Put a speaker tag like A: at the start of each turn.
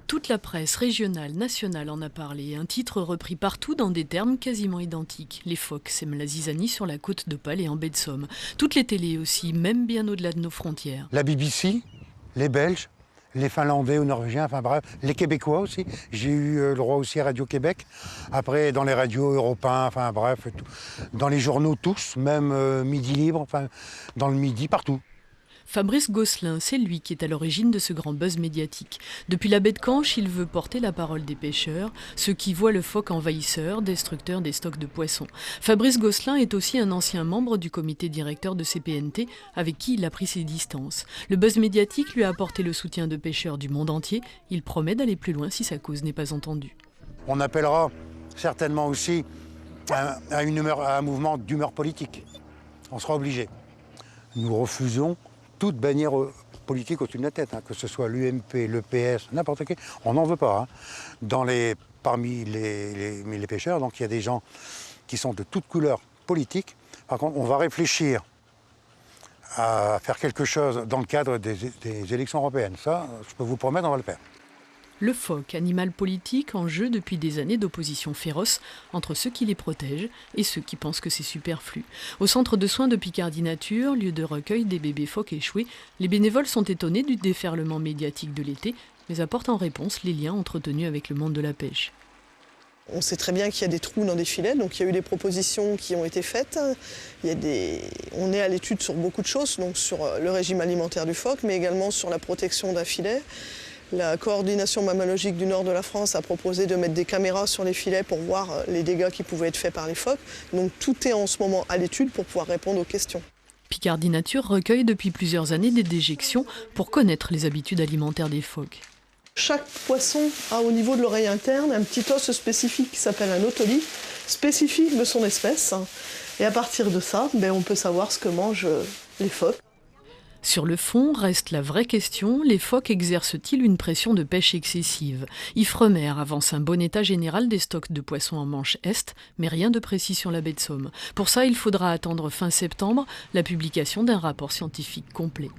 A: Toute la presse régionale, nationale en a parlé, un titre repris partout dans des termes quasiment identiques. Les phoques sèment la zizanie sur la côte d'Opale et en baie de Somme. Toutes les télés aussi, même bien au-delà de nos frontières.
B: La BBC, les Belges, les Finlandais ou Norvégiens, enfin bref, les Québécois aussi. J'ai eu le droit aussi à Radio-Québec. Après, dans les radios européens, enfin bref, tout. Dans les journaux tous, même Midi Libre, enfin dans le Midi, partout.
A: Fabrice Gosselin, c'est lui qui est à l'origine de ce grand buzz médiatique. Depuis la baie de Canche, il veut porter la parole des pêcheurs, ceux qui voient le phoque envahisseur, destructeur des stocks de poissons. Fabrice Gosselin est aussi un ancien membre du comité directeur de CPNT, avec qui il a pris ses distances. Le buzz médiatique lui a apporté le soutien de pêcheurs du monde entier. Il promet d'aller plus loin si sa cause n'est pas entendue.
B: On appellera certainement aussi à un mouvement d'humeur politique. On sera obligé. Nous refusons toute bannière politique au-dessus de la tête, que ce soit l'UMP, le PS, n'importe qui, on n'en veut pas. Parmi les pêcheurs, donc il y a des gens qui sont de toutes couleurs politiques. Par contre, on va réfléchir à faire quelque chose dans le cadre des élections européennes. Ça, je peux vous promettre, on va le faire.
A: Le phoque, animal politique en jeu depuis des années d'opposition féroce entre ceux qui les protègent et ceux qui pensent que c'est superflu. Au centre de soins de Picardie Nature, lieu de recueil des bébés phoques échoués, les bénévoles sont étonnés du déferlement médiatique de l'été, mais apportent en réponse les liens entretenus avec le monde de la pêche.
C: On sait très bien qu'il y a des trous dans des filets, donc il y a eu des propositions qui ont été faites. On est à l'étude sur beaucoup de choses, donc sur le régime alimentaire du phoque, mais également sur la protection d'un filet. La coordination mammalogique du nord de la France a proposé de mettre des caméras sur les filets pour voir les dégâts qui pouvaient être faits par les phoques. Donc tout est en ce moment à l'étude pour pouvoir répondre aux questions.
A: Picardie Nature recueille depuis plusieurs années des déjections pour connaître les habitudes alimentaires des phoques.
C: Chaque poisson a au niveau de l'oreille interne un petit os spécifique qui s'appelle un otolith, spécifique de son espèce. Et à partir de ça, on peut savoir ce que mangent les phoques.
A: Sur le fond, reste la vraie question, les phoques exercent-ils une pression de pêche excessive? Ifremer avance un bon état général des stocks de poissons en Manche Est, mais rien de précis sur la baie de Somme. Pour ça, il faudra attendre fin septembre la publication d'un rapport scientifique complet.